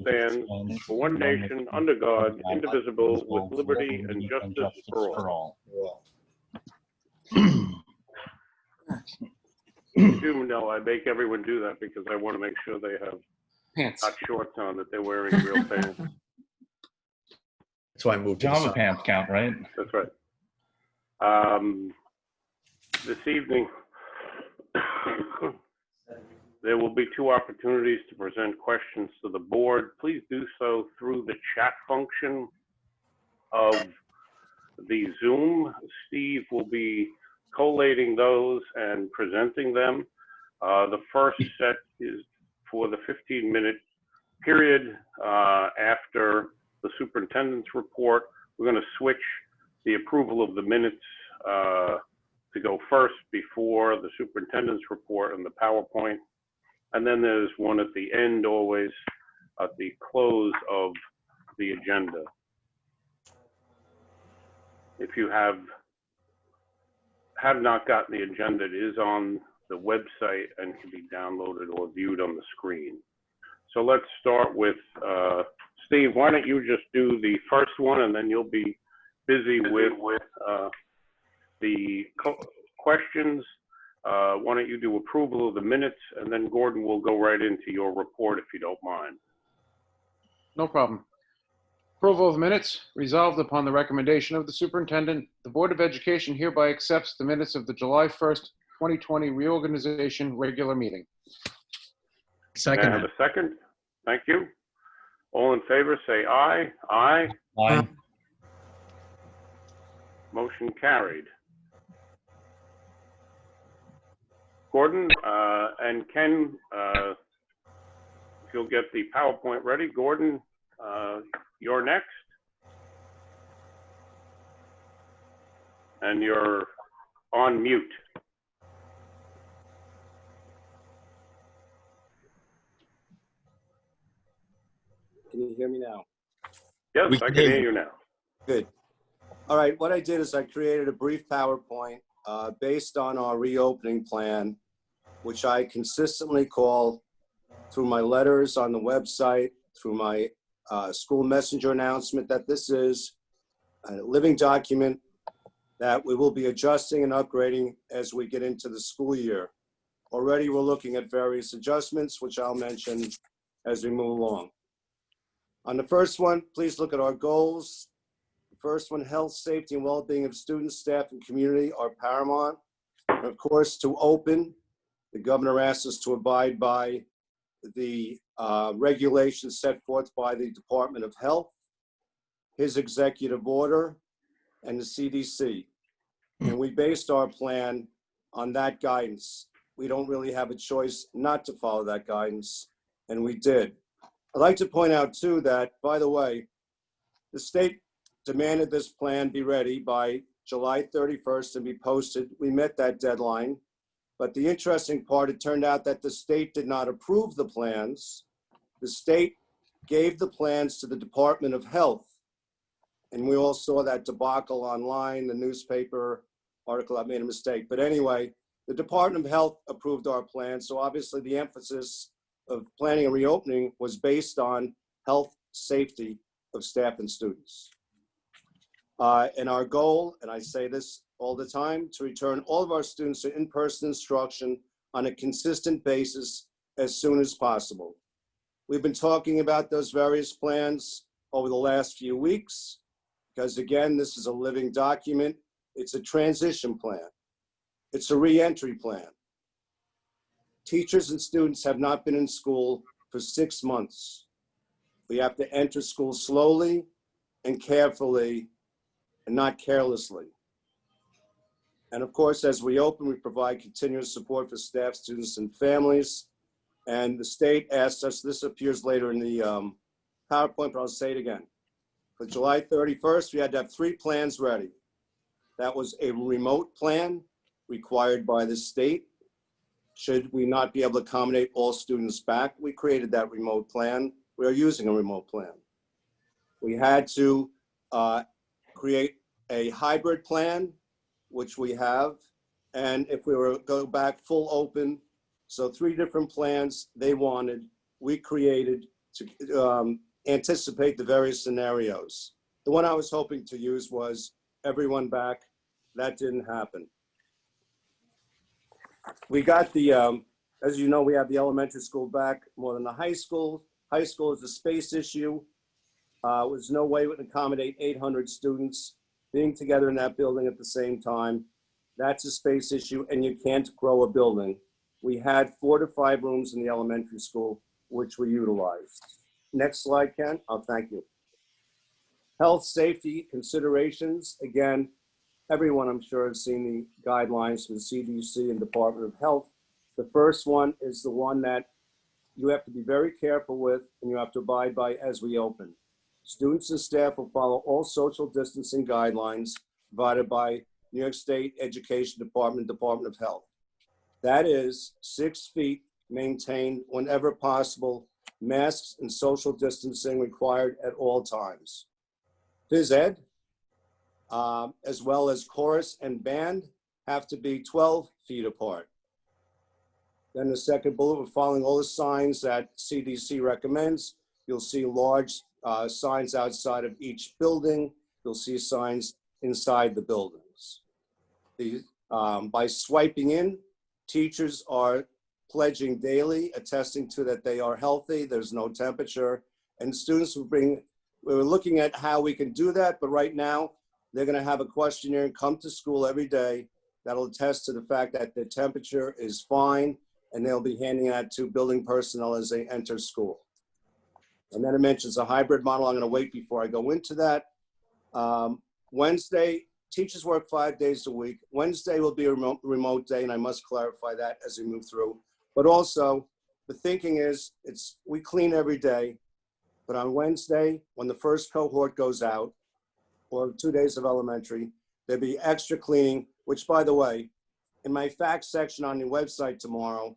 stands for one nation, under God, indivisible, with liberty and justice for all. Do know I make everyone do that because I want to make sure they have Pants. not shorts on, that they're wearing real pants. That's why I moved to the Pajama side. pants count, right? That's right. This evening, there will be two opportunities to present questions to the board. Please do so through the chat function of the Zoom. Steve will be collating those and presenting them. The first set is for the 15-minute period after the superintendent's report. We're going to switch the approval of the minutes to go first before the superintendent's report and the PowerPoint. And then there's one at the end, always at the close of the agenda. If you have not gotten the agenda, it is on the website and can be downloaded or viewed on the screen. So let's start with Steve. Why don't you just do the first one, and then you'll be busy with the questions. Why don't you do approval of the minutes, and then Gordon will go right into your report if you don't mind. No problem. Approval of the minutes. Resolved upon the recommendation of the superintendent, the Board of Education hereby accepts the minutes of the July 1st, 2020 reorganization regular meeting. May I have a second? Thank you. All in favor, say aye. Aye. Aye. Motion carried. Gordon and Ken, if you'll get the PowerPoint ready. Gordon, you're next. And you're on mute. Can you hear me now? Yes, I can hear you now. Good. All right, what I did is I created a brief PowerPoint based on our reopening plan, which I consistently call through my letters on the website, through my school messenger announcement, that this is a living document that we will be adjusting and upgrading as we get into the school year. Already we're looking at various adjustments, which I'll mention as we move along. On the first one, please look at our goals. The first one, health, safety, and well-being of students, staff, and community are paramount. And of course, to open, the governor asked us to abide by the regulations set forth by the Department of Health, his executive order, and the CDC. And we based our plan on that guidance. We don't really have a choice not to follow that guidance, and we did. I'd like to point out too that, by the way, the state demanded this plan be ready by July 31st and be posted. We met that deadline. But the interesting part, it turned out that the state did not approve the plans. The state gave the plans to the Department of Health. And we all saw that debacle online, the newspaper article, I made a mistake. But anyway, the Department of Health approved our plan. So obviously the emphasis of planning and reopening was based on health, safety of staff and students. And our goal, and I say this all the time, to return all of our students to in-person instruction on a consistent basis as soon as possible. We've been talking about those various plans over the last few weeks, because again, this is a living document. It's a transition plan. It's a re-entry plan. Teachers and students have not been in school for 6 months. We have to enter school slowly and carefully and not carelessly. And of course, as we open, we provide continuous support for staff, students, and families. And the state asked us, this appears later in the PowerPoint, but I'll say it again. For July 31st, we had to have 3 plans ready. That was a remote plan required by the state. Should we not be able to accommodate all students back, we created that remote plan. We are using a remote plan. We had to create a hybrid plan, which we have. And if we were to go back full open, so 3 different plans they wanted, we created to anticipate the various scenarios. The one I was hoping to use was everyone back. That didn't happen. We got the, as you know, we have the elementary school back more than the high school. High school is a space issue. There's no way we can accommodate 800 students being together in that building at the same time. That's a space issue, and you can't grow a building. We had 4 to 5 rooms in the elementary school, which we utilized. Next slide, Ken. Oh, thank you. Health safety considerations. Again, everyone I'm sure has seen the guidelines from the CDC and Department of Health. The first one is the one that you have to be very careful with and you have to abide by as we open. Students and staff will follow all social distancing guidelines provided by New York State Education Department, Department of Health. That is 6 feet maintained whenever possible, masks and social distancing required at all times. Phys ed, as well as chorus and band, have to be 12 feet apart. Then the second bullet, we're following all the signs that CDC recommends. You'll see large signs outside of each building. You'll see signs inside the buildings. By swiping in, teachers are pledging daily, attesting to that they are healthy, there's no temperature, and students will bring, we're looking at how we can do that, but right now, they're gonna have a questionnaire and come to school every day that'll attest to the fact that the temperature is fine, and they'll be handing that to building personnel as they enter school. And then it mentions a hybrid model. I'm gonna wait before I go into that. Wednesday, teachers work 5 days a week. Wednesday will be a remote day, and I must clarify that as we move through. But also, the thinking is, we clean every day, but on Wednesday, when the first cohort goes out, or 2 days of elementary, there'll be extra cleaning, which, by the way, in my facts section on the website tomorrow,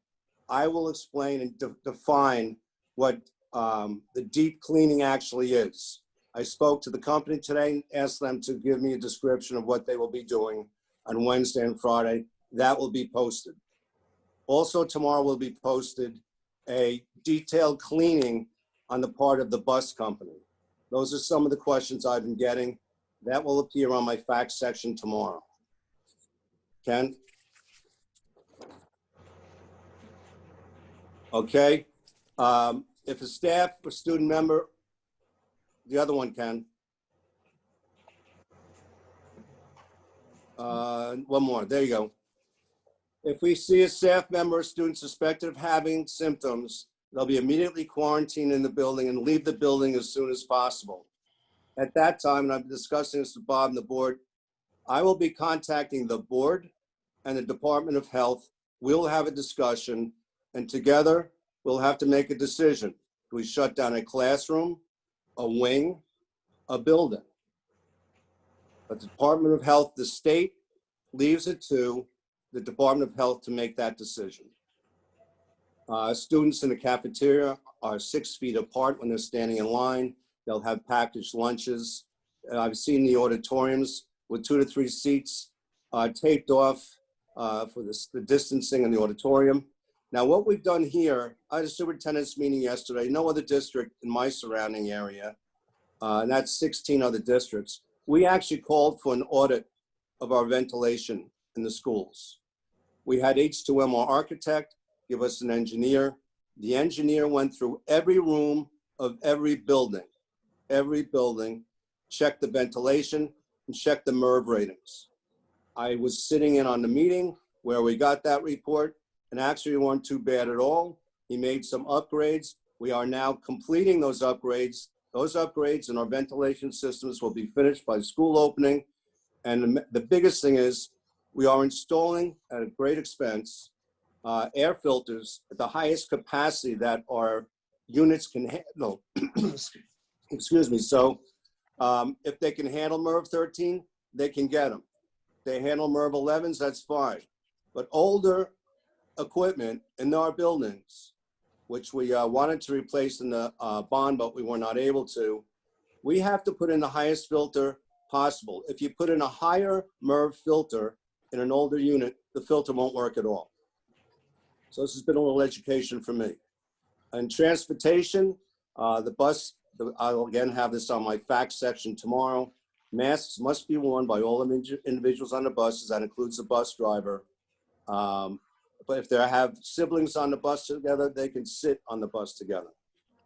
I will explain and define what the deep cleaning actually is. I spoke to the company today and asked them to give me a description of what they will be doing on Wednesday and Friday. That will be posted. Also tomorrow will be posted a detailed cleaning on the part of the bus company. Those are some of the questions I've been getting. That will appear on my facts section tomorrow. Ken? Okay. If a staff or student member, the other one, Ken. One more, there you go. If we see a staff member or student suspected of having symptoms, they'll be immediately quarantined in the building and leave the building as soon as possible. At that time, and I've been discussing this with Bob and the board, I will be contacting the board and the Department of Health. We'll have a discussion, and together we'll have to make a decision. Do we shut down a classroom, a wing, a building? But the Department of Health, the state, leaves it to the Department of Health to make that decision. Students in the cafeteria are 6 feet apart when they're standing in line. They'll have packaged lunches. I've seen the auditoriums with 2 to 3 seats taped off for the distancing in the auditorium. Now, what we've done here, I had a superintendent's meeting yesterday, no other district in my surrounding area, and that's 16 other districts. We actually called for an audit of our ventilation in the schools. We had H2M, our architect, give us an engineer. The engineer went through every room of every building, checked the ventilation, and checked the MERV ratings. I was sitting in on the meeting where we got that report, and actually we weren't too bad at all. He made some upgrades. We are now completing those upgrades. Those upgrades in our ventilation systems will be finished by school opening. And the biggest thing is we are installing at a great expense air filters at the highest capacity that our units can handle. Excuse me. So if they can handle MERV 13, they can get them. They handle MERV 11s, that's fine. But older equipment in our buildings, which we wanted to replace in the bond, but we were not able to, we have to put in the highest filter possible. If you put in a higher MERV filter in an older unit, the filter won't work at all. So this has been a little education for me. And transportation, I'll again have this on my facts section tomorrow. Masks must be worn by all individuals on the buses. That includes the bus driver. But if they have siblings on the bus together, they can sit on the bus together.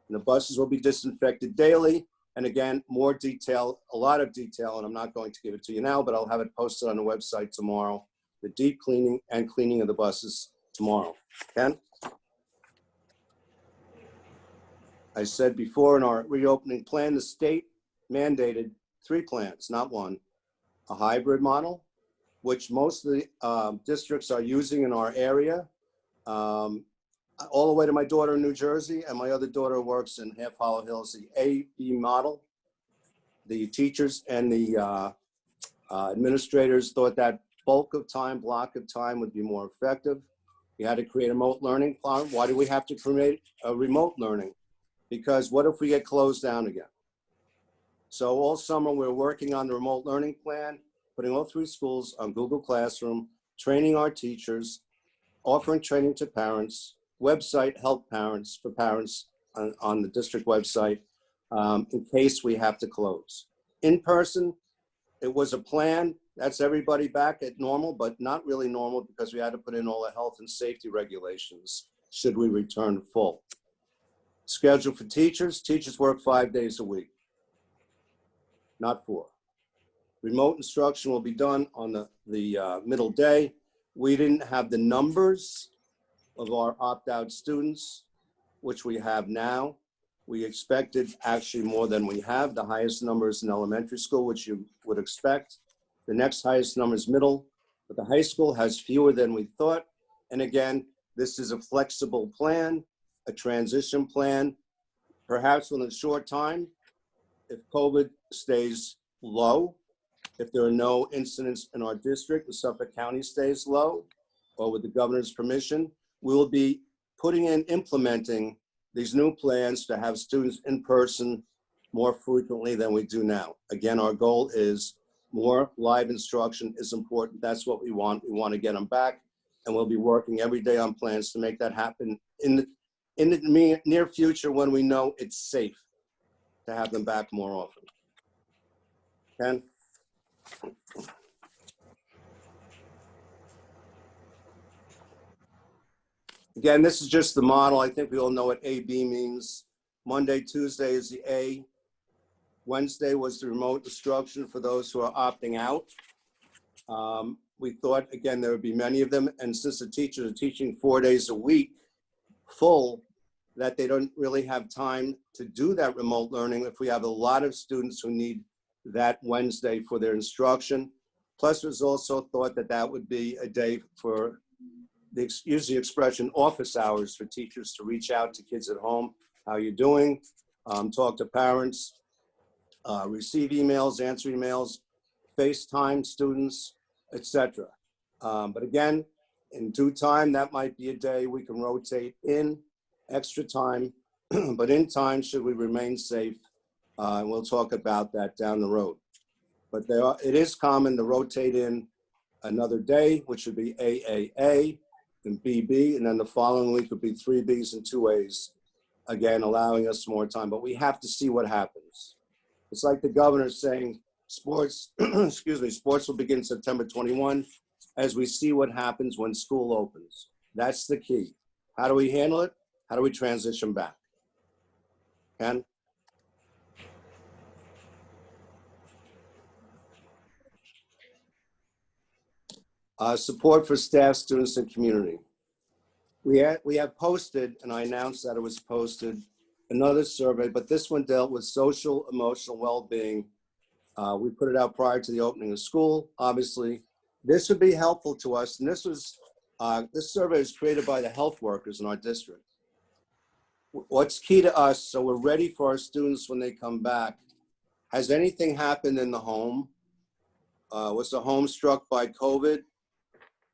And the buses will be disinfected daily. And again, more detail, a lot of detail, and I'm not going to give it to you now, but I'll have it posted on the website tomorrow. The deep cleaning and cleaning of the buses tomorrow. Ken? I said before in our reopening plan, the state mandated 3 plans, not 1. A hybrid model, which most of the districts are using in our area, all the way to my daughter in New Jersey, and my other daughter works in Half Hollow Hills, the A-B model. The teachers and the administrators thought that block of time would be more effective. We had to create a remote learning plan. Why do we have to create a remote learning? Because what if we get closed down again? So all summer we're working on the remote learning plan, putting all 3 schools on Google Classroom, training our teachers, offering training to parents, website help parents for parents on the district website in case we have to close. In person, it was a plan. That's everybody back at normal, but not really normal because we had to put in all the health and safety regulations should we return full. Schedule for teachers. Teachers work 5 days a week, not 4. Remote instruction will be done on the middle day. We didn't have the numbers of our opt-out students, which we have now. We expected actually more than we have. The highest numbers in elementary school, which you would expect. The next highest number is middle, but the high school has fewer than we thought. And again, this is a flexible plan, a transition plan. Perhaps within a short time, if COVID stays low, if there are no incidents in our district, the Suffolk County stays low, or with the governor's permission, we will be implementing these new plans to have students in person more frequently than we do now. Again, our goal is more live instruction is important. That's what we want. We want to get them back, and we'll be working every day on plans to make that happen in the near future when we know it's safe to have them back more often. Ken? Again, this is just the model. I think we all know what A-B means. Monday, Tuesday is the A. Wednesday was the remote instruction for those who are opting out. We thought, again, there would be many of them. And since the teachers are teaching 4 days a week full, that they don't really have time to do that remote learning if we have a lot of students who need that Wednesday for their instruction. Plus, there's also thought that that would be a day for use the expression office hours for teachers to reach out to kids at home. How you doing? Talk to parents, receive emails, answer emails, FaceTime students, etc. But again, in due time, that might be a day we can rotate in extra time, but in time, should we remain safe, and we'll talk about that down the road. But it is common to rotate in another day, which would be AAA and BB, and then the following week would be 3 Bs and 2 As, again, allowing us more time, but we have to see what happens. It's like the governor saying sports, excuse me, sports will begin September 21 as we see what happens when school opens. That's the key. How do we handle it? How do we transition back? Ken? Support for staff, students, and community. We have posted, and I announced that it was posted, another survey, but this one dealt with social, emotional well-being. We put it out prior to the opening of school, obviously. This would be helpful to us, and this survey is created by the health workers in our district. What's key to us, so we're ready for our students when they come back. Has anything happened in the home? Was the home struck by COVID?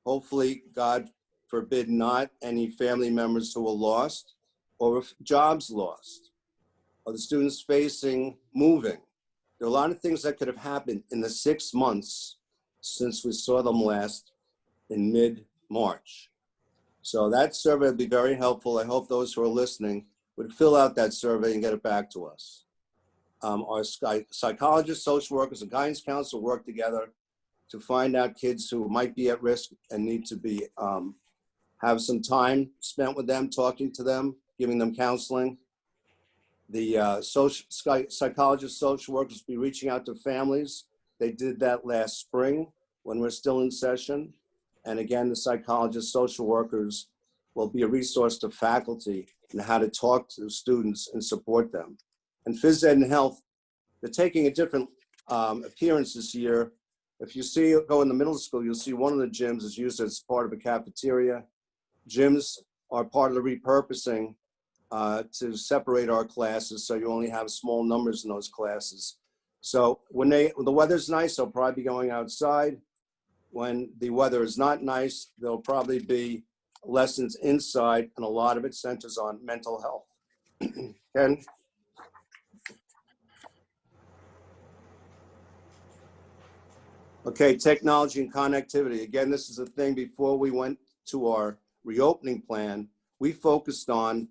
Hopefully, God forbid not, any family members who were lost, or if jobs lost. Are the students facing moving? There are a lot of things that could have happened in the 6 months since we saw them last in mid-March. So that survey would be very helpful. I hope those who are listening would fill out that survey and get it back to us. Our psychologists, social workers, and guidance counselor work together to find out kids who might be at risk and need to be have some time spent with them, talking to them, giving them counseling. The psychologists, social workers will be reaching out to families. They did that last spring when we're still in session. And again, the psychologists, social workers will be a resource to faculty in how to talk to students and support them. And phys ed and health, they're taking a different appearance this year. If you go in the middle school, you'll see one of the gyms is used as part of a cafeteria. Gyms are part of the repurposing to separate our classes, so you only have small numbers in those classes. So when the weather's nice, they'll probably be going outside. When the weather is not nice, there'll probably be lessons inside, and a lot of it centers on mental health. Ken? Okay, technology and connectivity. Again, this is a thing before we went to our reopening plan. We focused on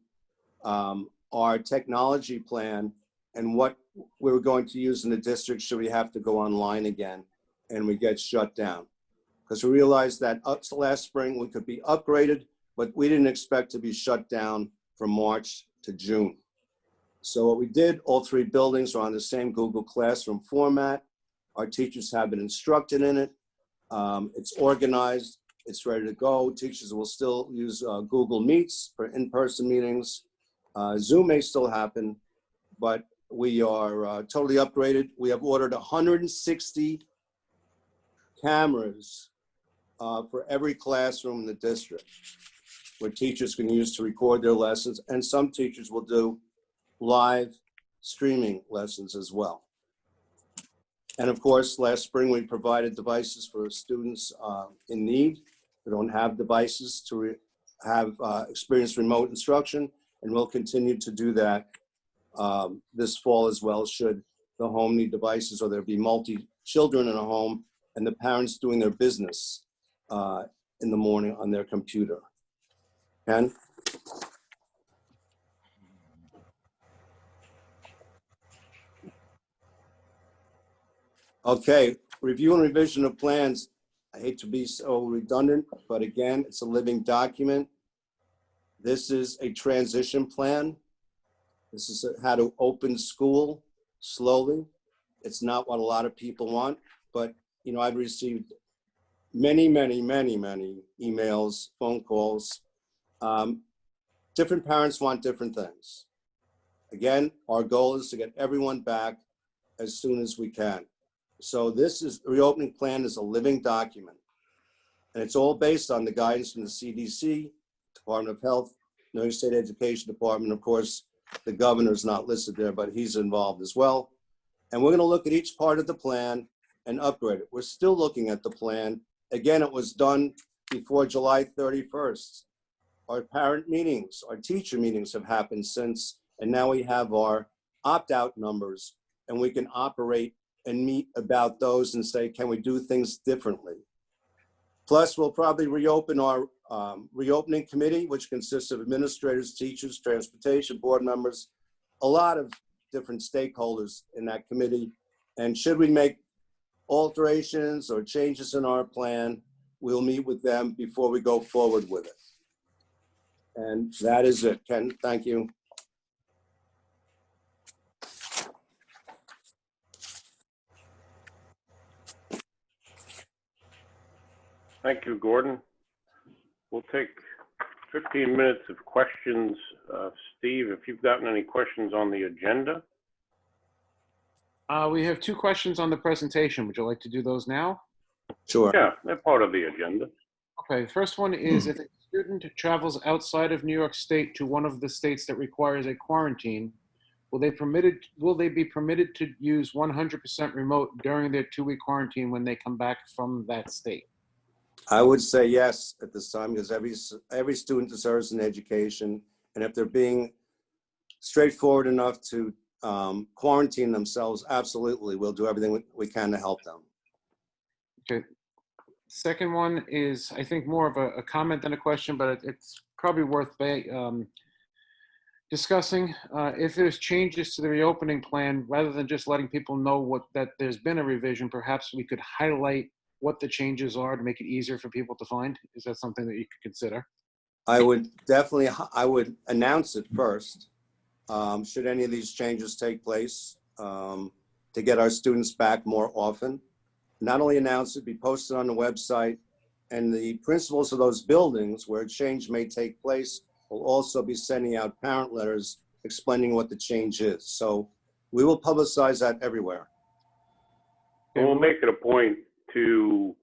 our technology plan and what we were going to use in the district should we have to go online again and we get shut down. Because we realized that up to last spring we could be upgraded, but we didn't expect to be shut down from March to June. So what we did, all three buildings are on the same Google Classroom format. Our teachers have been instructed in it. It's organized, it's ready to go. Teachers will still use Google Meets for in-person meetings. Zoom may still happen, but we are totally upgraded. We have ordered 160 cameras for every classroom in the district where teachers can use to record their lessons, and some teachers will do live streaming lessons as well. And of course, last spring we provided devices for students in need who don't have devices to have experience remote instruction, and we'll continue to do that this fall as well, should the home need devices or there be multi-children in a home and the parents doing their business in the morning on their computer. Ken? Okay, review and revision of plans. I hate to be so redundant, but again, it's a living document. This is a transition plan. This is how to open school slowly. It's not what a lot of people want, but you know, I've received many emails, phone calls. Different parents want different things. Again, our goal is to get everyone back as soon as we can. So this reopening plan is a living document, and it's all based on the guidance from the CDC, Department of Health, New York State Education Department. Of course, the governor's not listed there, but he's involved as well. And we're gonna look at each part of the plan and upgrade it. We're still looking at the plan. Again, it was done before July 31st. Our parent meetings, our teacher meetings have happened since, and now we have our opt-out numbers, and we can operate and meet about those and say, can we do things differently? Plus, we'll probably reopen our reopening committee, which consists of administrators, teachers, transportation board members, a lot of different stakeholders in that committee. And should we make alterations or changes in our plan, we'll meet with them before we go forward with it. And that is it. Ken, thank you. Thank you, Gordon. We'll take 15 minutes of questions. Steve, if you've gotten any questions on the agenda. We have two questions on the presentation. Would you like to do those now? Sure. Yeah, they're part of the agenda. Okay, the first one is if a student travels outside of New York State to one of the states that requires a quarantine, will they be permitted to use 100% remote during their 2-week quarantine when they come back from that state? I would say yes at this time, because every student deserves an education. And if they're being straightforward enough to quarantine themselves, absolutely, we'll do everything we can to help them. Okay. Second one is, I think, more of a comment than a question, but it's probably worth discussing if there's changes to the reopening plan, rather than just letting people know that there's been a revision, perhaps we could highlight what the changes are to make it easier for people to find. Is that something that you could consider? I would definitely, I would announce it first, should any of these changes take place, to get our students back more often. Not only announce it, be posted on the website, and the principals of those buildings where a change may take place will also be sending out parent letters explaining what the change is. So we will publicize that everywhere. And we'll make it a point to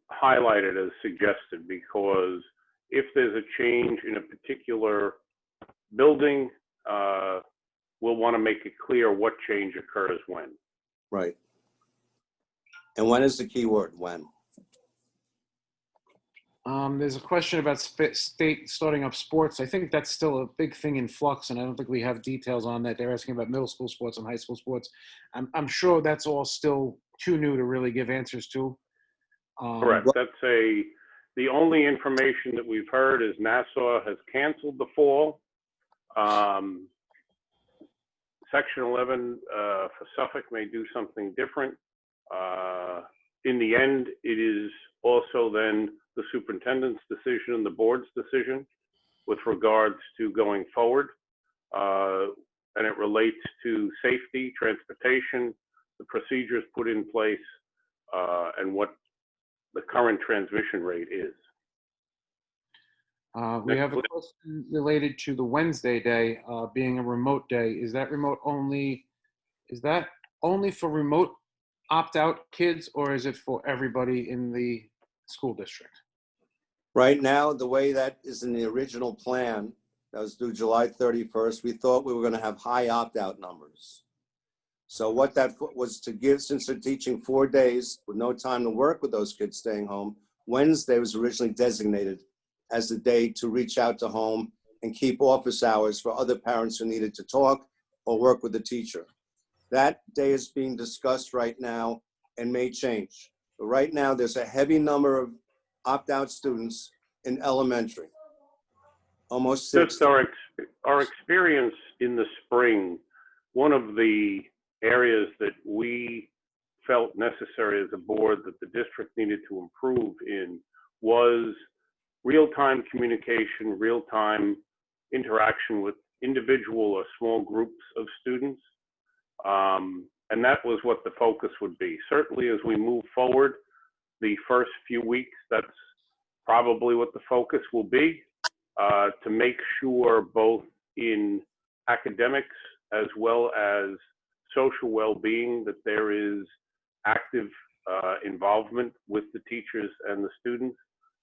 highlight it as suggested, because if there's a change in a particular building, we'll want to make it clear what change occurs when. Right. And when is the key word, when? There's a question about state starting up sports. I think that's still a big thing in flux, and I don't think we have details on that. They're asking about middle school sports and high school sports. I'm sure that's all still too new to really give answers to. Correct. The only information that we've heard is Nassau has canceled the fall. Section 11 for Suffolk may do something different. In the end, it is also then the superintendent's decision and the board's decision with regards to going forward. And it relates to safety, transportation, the procedures put in place, and what the current transmission rate is. We have a question related to the Wednesday day being a remote day. Is that only for remote opt-out kids, or is it for everybody in the school district? Right now, the way that is in the original plan, that was due July 31st, we thought we were going to have high opt-out numbers. So what that was to give, since they're teaching 4 days with no time to work with those kids staying home, Wednesday was originally designated as the day to reach out to home and keep office hours for other parents who needed to talk or work with the teacher. That day is being discussed right now and may change. But right now, there's a heavy number of opt-out students in elementary. Almost 6. Just our experience in the spring, one of the areas that we felt necessary as a board that the district needed to improve in was real-time communication, real-time interaction with individual or small groups of students. And that was what the focus would be. Certainly as we move forward, the first few weeks, that's probably what the focus will be, to make sure both in academics as well as social well-being that there is active involvement with the teachers and the students.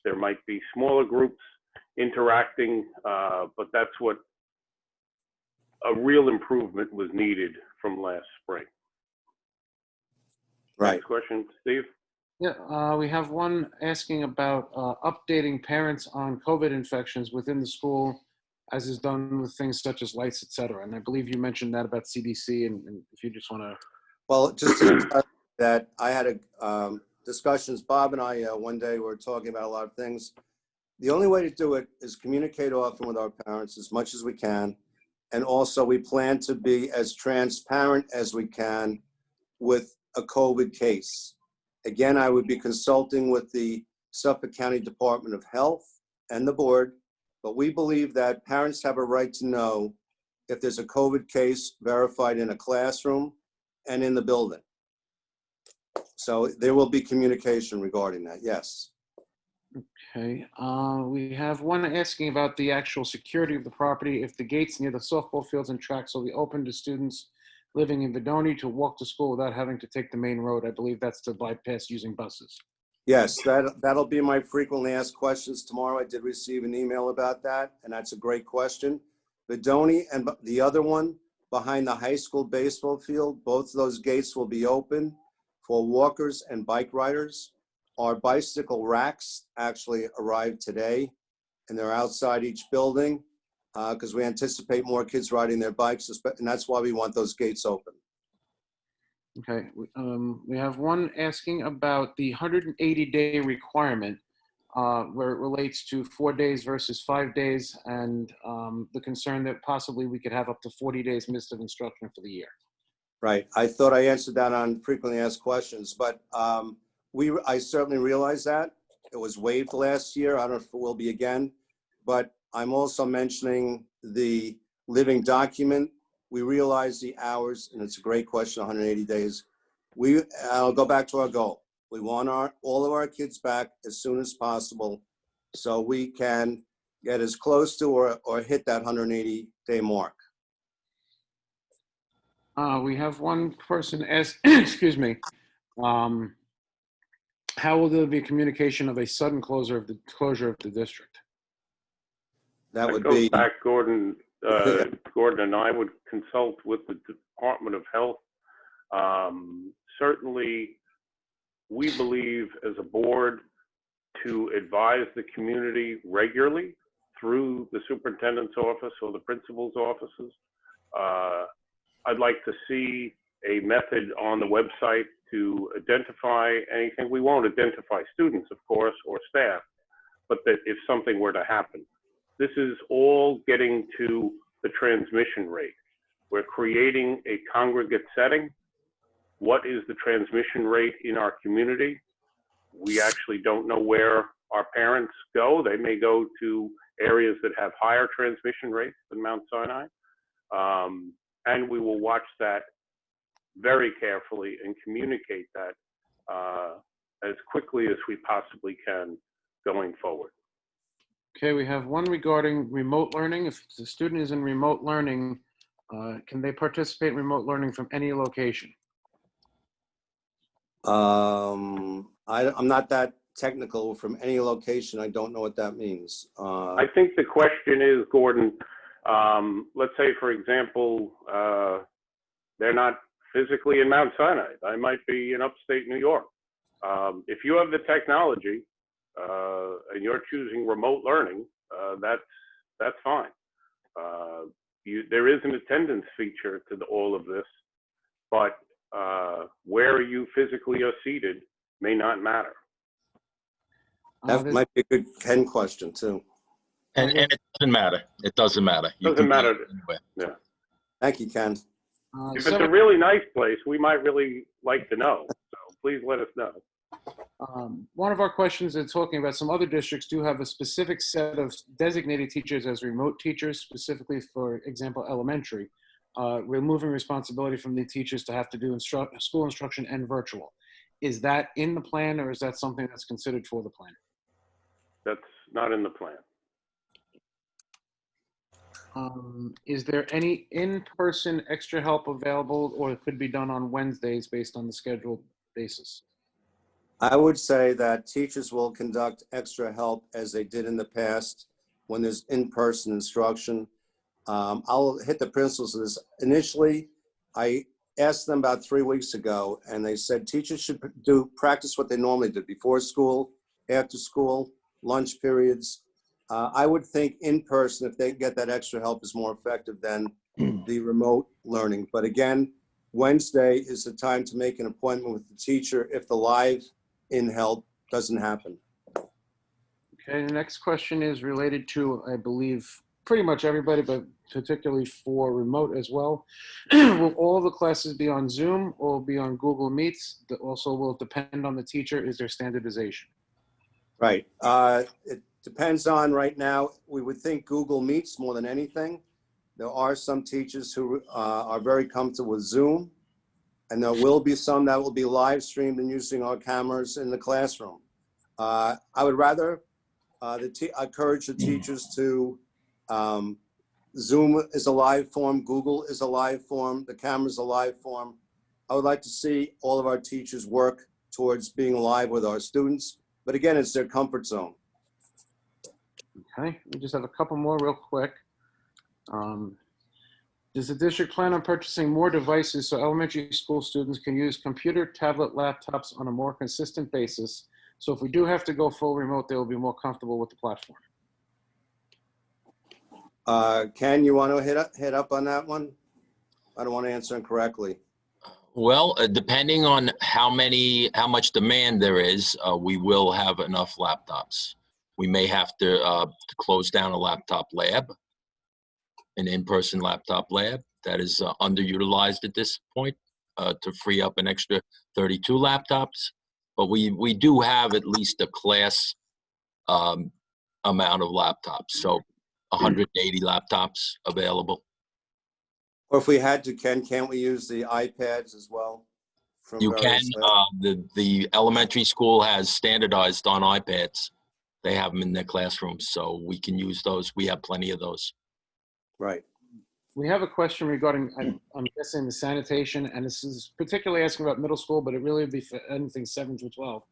There might be smaller groups interacting, but that's what a real improvement was needed from last spring. Right. Next question, Steve. Yeah, we have one asking about updating parents on COVID infections within the school, as is done with things such as lights, et cetera. And I believe you mentioned that about CDC, and if you just want to. Well, just to that, I had discussions, Bob and I, one day we were talking about a lot of things. The only way to do it is communicate often with our parents as much as we can. And also we plan to be as transparent as we can with a COVID case. Again, I would be consulting with the Suffolk County Department of Health and the board, but we believe that parents have a right to know if there's a COVID case verified in a classroom and in the building. So there will be communication regarding that, yes. Okay, we have one asking about the actual security of the property. If the gates near the softball fields and tracks will be open to students living in Vidoni to walk to school without having to take the main road. I believe that's to bypass using buses. Yes, that'll be my frequently asked questions tomorrow. I did receive an email about that, and that's a great question. Vidoni and the other one behind the high school baseball field, both of those gates will be open for walkers and bike riders. Our bicycle racks actually arrived today, and they're outside each building because we anticipate more kids riding their bikes, and that's why we want those gates open. Okay, we have one asking about the 180-day requirement where it relates to 4 days versus 5 days, and the concern that possibly we could have up to 40 days missed of instruction for the year. Right. I thought I answered that on frequently asked questions, but I certainly realize that. It was waived last year. I don't know if it will be again, but I'm also mentioning the living document. We realize the hours, and it's a great question, 180 days. I'll go back to our goal. We want all of our kids back as soon as possible so we can get as close to or hit that 180-day mark. We have one person ask, excuse me, how will there be communication of a sudden closure of the district? That would goes be back, Gordon. Gordon and I would consult with the Department of Health. Certainly, we believe as a board to advise the community regularly through the superintendent's office or the principal's offices. I'd like to see a method on the website to identify anything. We won't identify students, of course, or staff, but that if something were to happen. This is all getting to the transmission rate. We're creating a congregate setting. What is the transmission rate in our community? We actually don't know where our parents go. They may go to areas that have higher transmission rates than Mount Sinai. And we will watch that very carefully and communicate that as quickly as we possibly can going forward. Okay, we have one regarding remote learning. If the student is in remote learning, can they participate in remote learning from any location? I'm not that technical. From any location. I don't know what that means. I think the question is, Gordon, let's say, for example, they're not physically in Mount Sinai. They might be in upstate New York. If you have the technology and you're choosing remote learning, that's fine. There is an attendance feature to all of this, but where you physically are seated may not matter. That might be a good Ken question too. And it doesn't matter. It doesn't matter. Doesn't matter. Yeah. Thank you, Ken. If it's a really nice place, we might really like to know. So please let us know. One of our questions is talking about some other districts do have a specific set of designated teachers as remote teachers, specifically, for example, elementary, removing responsibility from the teachers to have to do school instruction and virtual. Is that in the plan, or is that something that's considered for the plan? That's not in the plan. Is there any in-person extra help available, or it could be done on Wednesdays based on the scheduled basis? I would say that teachers will conduct extra help as they did in the past when there's in-person instruction. I'll hit the principles of this. Initially, I asked them about 3 weeks ago, and they said teachers should practice what they normally do before school, after school, lunch periods. I would think in person, if they get that extra help, is more effective than the remote learning. But again, Wednesday is the time to make an appointment with the teacher if the live in help doesn't happen. Okay, the next question is related to, I believe, pretty much everybody, but particularly for remote as well. Will all the classes be on Zoom or be on Google Meets? That also will depend on the teacher. Is there standardization? Right. It depends on right now. We would think Google Meets more than anything. There are some teachers who are very comfortable with Zoom, and there will be some that will be live streamed and using our cameras in the classroom. I would rather encourage the teachers to Zoom is a live form, Google is a live form, the camera's a live form. I would like to see all of our teachers work towards being live with our students, but again, it's their comfort zone. Okay, we just have a couple more real quick. Does the district plan on purchasing more devices so elementary school students can use computer, tablet, laptops on a more consistent basis? So if we do have to go full remote, they will be more comfortable with the platform. Ken, you want to hit up on that one? I don't want to answer incorrectly. Well, depending on how much demand there is, we will have enough laptops. We may have to close down a laptop lab, an in-person laptop lab that is underutilized at this point to free up an extra 32 laptops. But we do have at least a class amount of laptops, so 180 laptops available. Or if we had to, can't we use the iPads as well? From You can. various labs? The elementary school has standardized on iPads. They have them in their classrooms, so we can use those. We have plenty of those. Right. We have a question regarding, I'm guessing, the sanitation, and this is particularly asking about middle school, but it really would be for anything 7 through 12.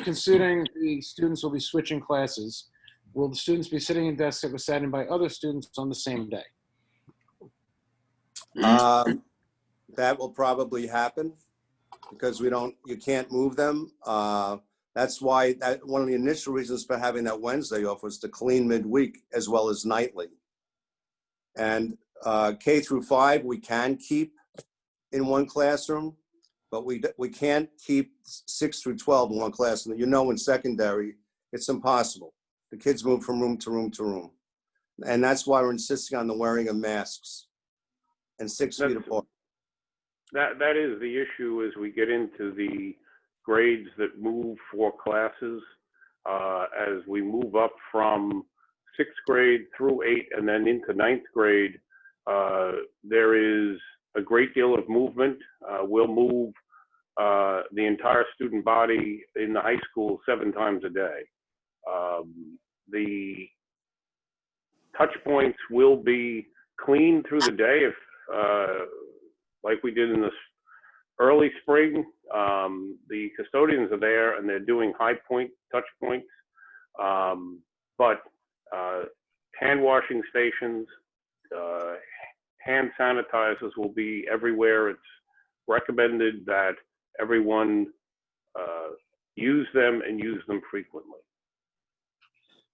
Considering the students will be switching classes, will the students be sitting in desks that were sat in by other students on the same day? That will probably happen because you can't move them. That's why one of the initial reasons for having that Wednesday off was to clean midweek as well as nightly. And K through 5, we can keep in one classroom, but we can't keep 6 through 12 in one classroom. You know, in secondary, it's impossible. The kids move from room to room to room. And that's why we're insisting on the wearing of masks and 6 feet apart. That is the issue as we get into the grades that move for classes. As we move up from 6th grade through 8 and then into 9th grade, there is a great deal of movement. We'll move the entire student body in the high school 7 times a day. The touch points will be clean through the day if, like we did in the early spring, the custodians are there and they're doing high point touch points. But hand washing stations, hand sanitizers will be everywhere. It's recommended that everyone use them and use them frequently.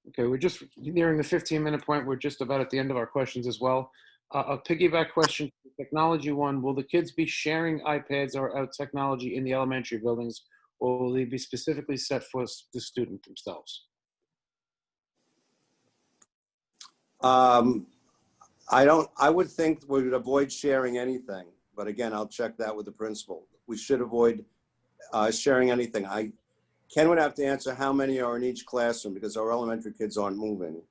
Okay, we're just nearing the 15-minute point. We're just about at the end of our questions as well. A piggyback question, technology one, will the kids be sharing iPads or technology in the elementary buildings, or will they be specifically set for the student themselves? I would think we would avoid sharing anything, but again, I'll check that with the principal. We should avoid sharing anything. Ken would have to answer how many are in each classroom because our elementary kids aren't moving.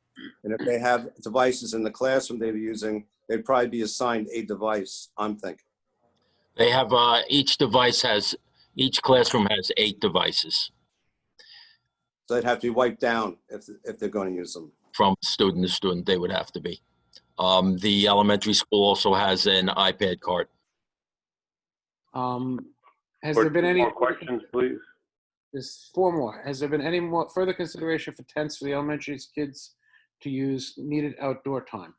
And if they have devices in the classroom they'd be using, they'd probably be assigned a device, I'm thinking. They have, each classroom has 8 devices. So they'd have to be wiped down if they're going to use them. From student to student, they would have to be. The elementary school also has an iPad card. Has there been any more questions, please? There's 4 more. Has there been any more further consideration for tents for the elementary kids to use needed outdoor time?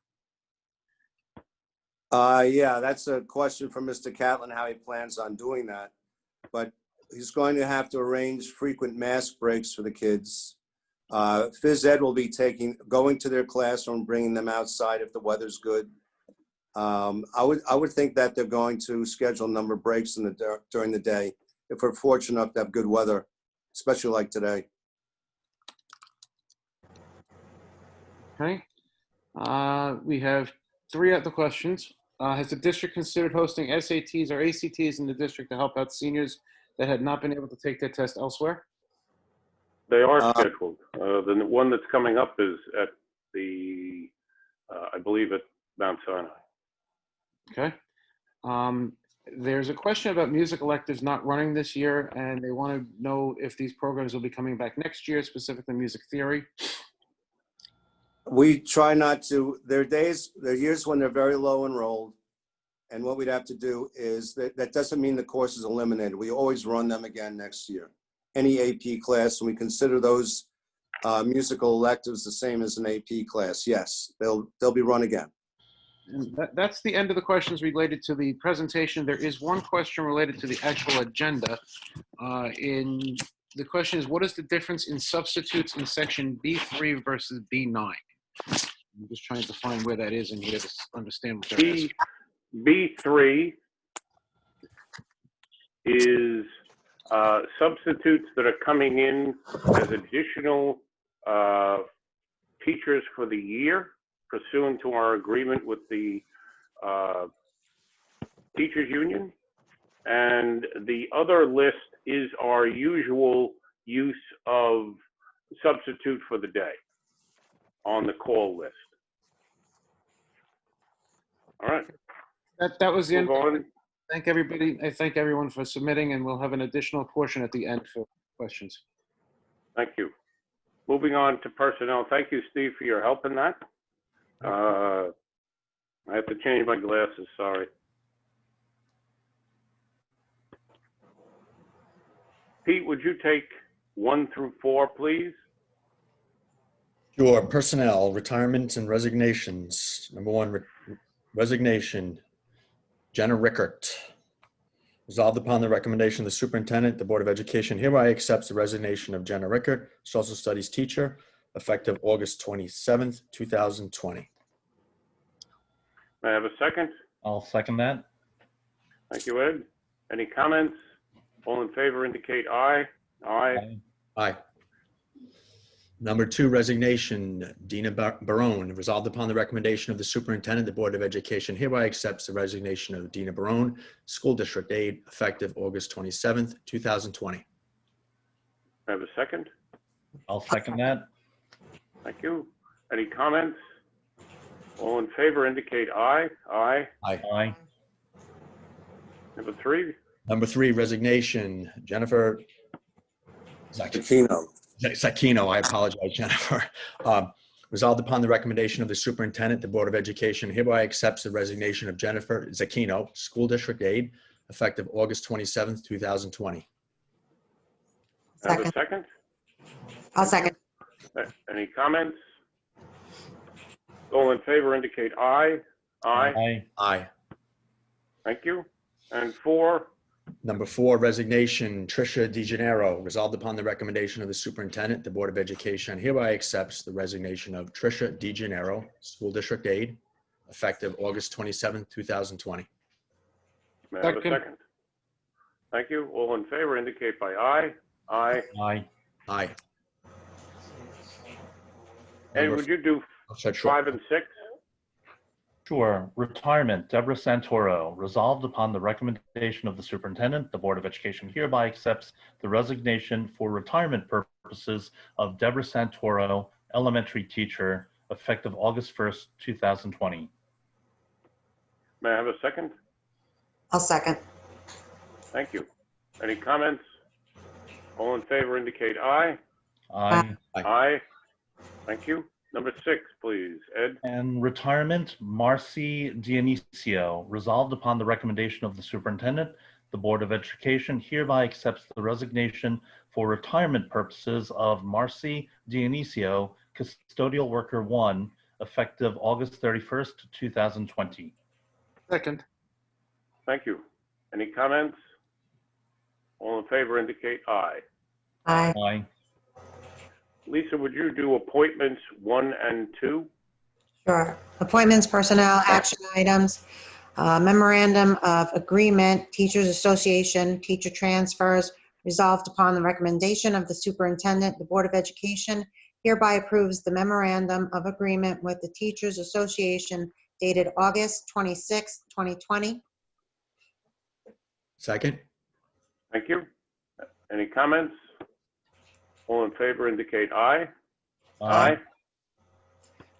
Yeah, that's a question for Mr. Catlin, how he plans on doing that. But he's going to have to arrange frequent mask breaks for the kids. Phys Ed will be going to their classroom, bringing them outside if the weather's good. I would think that they're going to schedule a number of breaks during the day if we're fortunate enough to have good weather, especially like today. Okay. We have 3 other questions. Has the district considered hosting SATs or ACTs in the district to help out seniors that had not been able to take their test elsewhere? They are scheduled. The one that's coming up is at the, I believe at Mount Sinai. Okay. There's a question about music electives not running this year, and they want to know if these programs will be coming back next year, specifically music theory. We try not to. There are years when they're very low enrolled, and what we'd have to do is that doesn't mean the course is eliminated. We always run them again next year. Any AP class, and we consider those musical electives the same as an AP class. Yes, they'll be run again. And that's the end of the questions related to the presentation. There is one question related to the actual agenda. The question is, what is the difference in substitutes in section B3 versus B9? I'm just trying to find where that is in here to understand what they're asking. B3 is substitutes that are coming in as additional teachers for the year pursuant to our agreement with the teachers union. And the other list is our usual use of substitute for the day on the call list. All right. That was the end. Move on. Thank everybody. I thank everyone for submitting, and we'll have an additional portion at the end for questions. Thank you. Moving on to personnel. Thank you, Steve, for your help in that. I have to change my glasses, sorry. Pete, would you take 1 through 4, please? Sure. Personnel, retirements and resignations. Number 1, resignation, Jenna Rickert. Resolved upon the recommendation of the superintendent, the Board of Education hereby accepts the resignation of Jenna Rickert, social studies teacher, effective August 27th, 2020. May I have a second? I'll second that. Thank you, Ed. Any comments? All in favor indicate aye. Aye. Aye. Number 2, resignation, Dina Barone. Resolved upon the recommendation of the superintendent, the Board of Education hereby accepts the resignation of Dina Barone, school district aide, effective August 27th, 2020. May I have a second? I'll second that. Thank you. Any comments? All in favor indicate aye. Aye. Aye. Aye. Number 3. Number 3, resignation, Jennifer Aquino. Sakino, I apologize, Jennifer. Resolved upon the recommendation of the superintendent, the Board of Education hereby accepts the resignation of Jennifer Zacchino, school district aide, effective August 27th, 2020. Have a second? I'll second. Any comments? All in favor indicate aye. Aye. Aye. Aye. Thank you. And 4. Number 4, resignation, Tricia DeGennaro. Resolved upon the recommendation of the superintendent, the Board of Education hereby accepts the resignation of Tricia DeGennaro, school district aide, effective August 27th, 2020. May I have a Second. second? Thank you. All in favor indicate by aye. Aye. Aye. Aye. And Number would you do Sure. 5 and 6? Sure. Retirement, Deborah Santoro. Resolved upon the recommendation of the superintendent, the Board of Education hereby accepts the resignation for retirement purposes of Deborah Santoro, elementary teacher, effective August 1st, 2020. May I have a second? I'll second. Thank you. Any comments? All in favor indicate aye. Aye. Aye. Thank you. Number 6, please. Ed? And retirement, Marcy Dionisio. Resolved upon the recommendation of the superintendent, the Board of Education hereby accepts the resignation for retirement purposes of Marcy Dionisio, custodial worker 1, effective August 31st, 2020. Second. Thank you. Any comments? All in favor indicate aye. Aye. Aye. Lisa, would you do appointments 1 and 2? Sure. Appointments, personnel, action items, memorandum of agreement, Teachers Association, teacher transfers, resolved upon the recommendation of the superintendent, the Board of Education hereby approves the memorandum of agreement with the Teachers Association dated August 26, 2020. Second. Thank you. Any comments? All in favor indicate aye. Aye.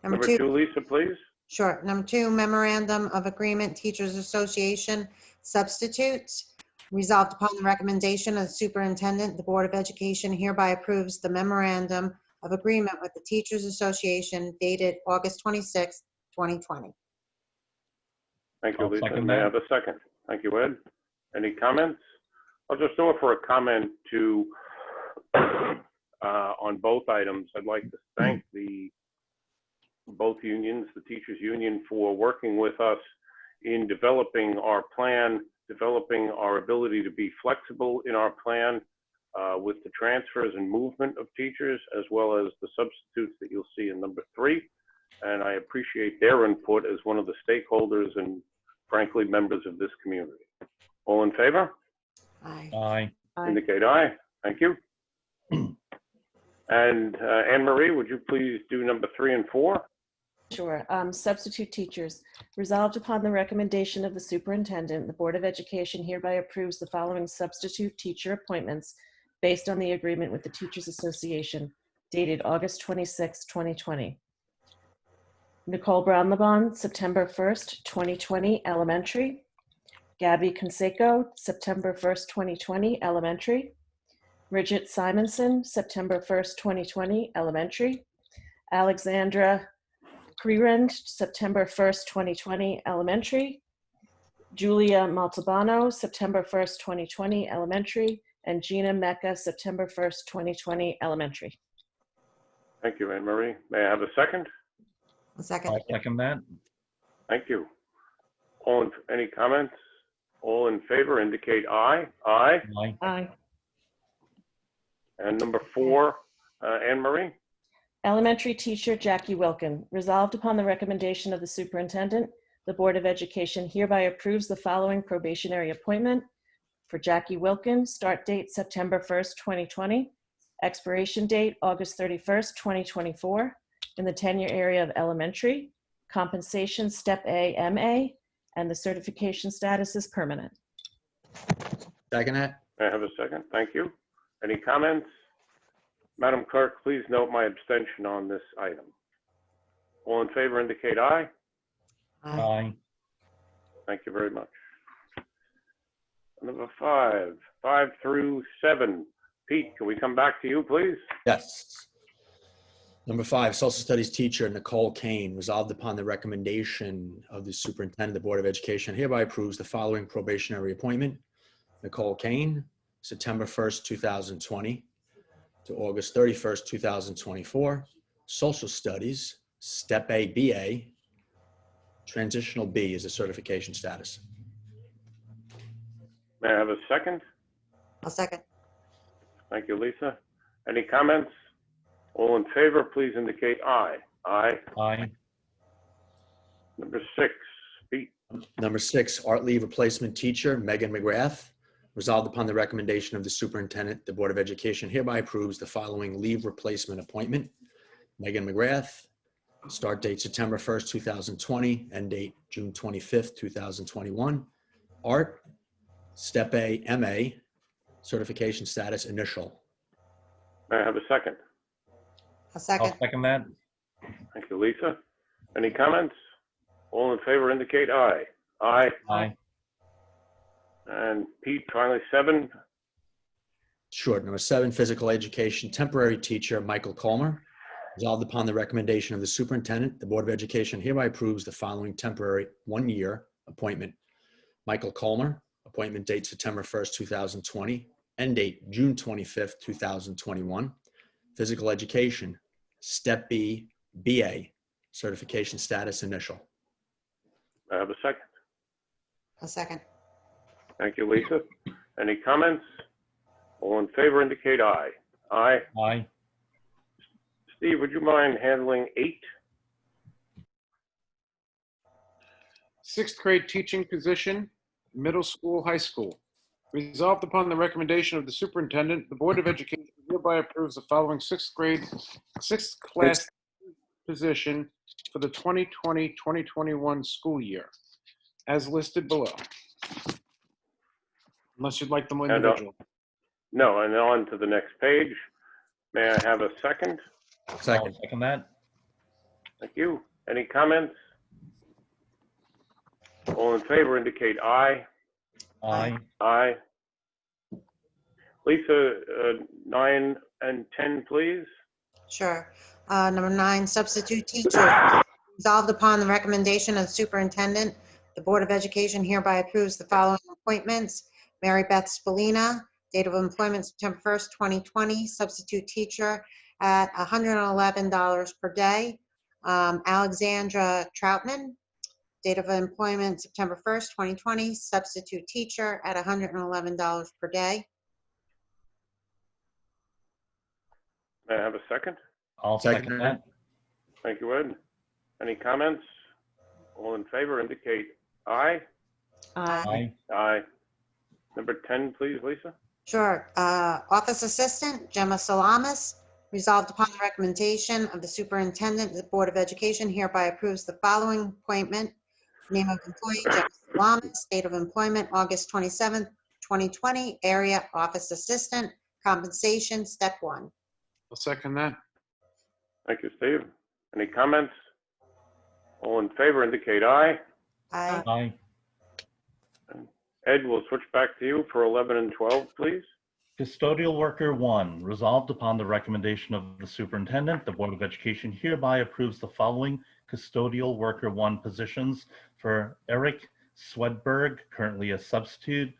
Number Number 2, 2, Lisa, please. sure. Number 2, memorandum of agreement, Teachers Association substitutes. Resolved upon the recommendation of the superintendent, the Board of Education hereby approves the memorandum of agreement with the Teachers Association dated August 26, 2020. Thank you, I'll Lisa. second May I that. have a second? Thank you, Ed. Any comments? I'll just offer a comment to, on both items. I'd like to thank both unions, the teachers union, for working with us in developing our plan, developing our ability to be flexible in our plan with the transfers and movement of teachers, as well as the substitutes that you'll see in number 3. And I appreciate their input as one of the stakeholders and frankly, members of this community. All in favor? Aye. Aye. Indicate aye. Thank you. And Anne Marie, would you please do number 3 and 4? Sure. Substitute teachers. Resolved upon the recommendation of the superintendent, the Board of Education hereby approves the following substitute teacher appointments based on the agreement with the Teachers Association dated August 26, 2020. Nicole Brown-Lebon, September 1st, 2020, elementary. Gabby Conseco, September 1st, 2020, elementary. Bridget Simonson, September 1st, 2020, elementary. Alexandra Crerand, September 1st, 2020, elementary. Julia Maltabano, September 1st, 2020, elementary. And Gina Mecca, September 1st, 2020, elementary. Thank you, Anne Marie. May I have a second? A second. I'll second that. Thank you. Any comments? All in favor indicate aye. Aye. Aye. Aye. And number 4, Anne Marie? Elementary teacher Jackie Wilkin. Resolved upon the recommendation of the superintendent, the Board of Education hereby approves the following probationary appointment for Jackie Wilkin. Start date September 1st, 2020. Expiration date August 31st, 2024. In the tenure area of elementary. Compensation step A, MA, and the certification status is permanent. Second that? May I have a second? Thank you. Any comments? Madam Clerk, please note my abstention on this item. All in favor indicate aye. Aye. Aye. Thank you very much. Number 5 through 7. Pete, can we come back to you, please? Yes. Number 5, social studies teacher Nicole Kane. Resolved upon the recommendation of the superintendent, the Board of Education hereby approves the following probationary appointment. Nicole Kane, September 1st, 2020 to August 31st, 2024. Social studies, step A, BA. Transitional B is a certification status. May I have a second? A second. Thank you, Lisa. Any comments? All in favor, please indicate aye. Aye. Aye. Number 6, Pete. Number 6, art leave replacement teacher Megan McGrath. Resolved upon the recommendation of the superintendent, the Board of Education hereby approves the following leave replacement appointment. Megan McGrath, start date September 1st, 2020, end date June 25th, 2021. Art, step A, MA, certification status initial. May I have a second? A second. I'll second that. Thank you, Lisa. Any comments? All in favor indicate aye. Aye. Aye. And Pete, finally 7. Sure. Number 7, physical education temporary teacher Michael Colmer. Resolved upon the recommendation of the superintendent, the Board of Education hereby approves the following temporary 1-year appointment. Michael Colmer, appointment date September 1st, 2020, end date June 25th, 2021. Physical education, step B, BA, certification status initial. I have a second. A second. Thank you, Lisa. Any comments? All in favor indicate aye. Aye. Aye. Steve, would you mind handling 8? 6th grade teaching position, middle school, high school. Resolved upon the recommendation of the superintendent, the Board of Education hereby approves the following 6th class position for the 2020-2021 school year, as listed below. Unless you'd like them individual. No, and on to the next page. May I have a second? Second. I'll second that. Thank you. Any comments? All in favor indicate aye. Aye. Aye. Lisa, 9 and 10, please. Sure. Number 9, substitute teacher. Resolved upon the recommendation of the superintendent, the Board of Education hereby approves the following appointments. Mary Beth Spallina, date of employment September 1st, 2020, substitute teacher at $111 per day. Alexandra Troutman, date of employment September 1st, 2020, substitute teacher at $111 per day. May I have a second? I'll second that. Thank you, Ed. Any comments? All in favor indicate aye. Aye. Aye. Number 10, please, Lisa. Sure. Office assistant, Gemma Salamis, Resolved upon the recommendation of the superintendent, the Board of Education hereby approves the following appointment. Name of employee, Jeff Salamis, date of employment, August 27th, 2020, area office assistant, compensation, step 1. I'll second that. Thank you, Steve. Any comments? All in favor indicate aye. Aye. Aye. Ed, we'll switch back to you for 11 and 12, please. Custodial Worker 1, resolved upon the recommendation of the superintendent, the Board of Education hereby approves the following Custodial Worker 1 positions for Eric Swedberg, currently a substitute,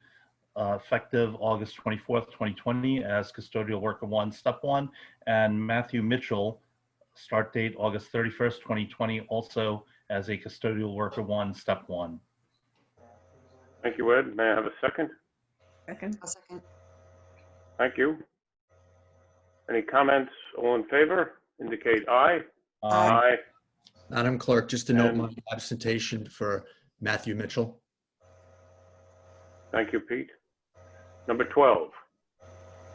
effective August 24th, 2020 as Custodial Worker 1, Step 1, and Matthew Mitchell, start date August 31st, 2020, also as a Custodial Worker 1, Step 1. Thank you, Ed. May I have a second? Second. I'll second. Thank you. Any comments? All in favor indicate aye. Aye. Madam Clerk, just to note And- my absentation for Matthew Mitchell. Thank you, Pete. Number 12.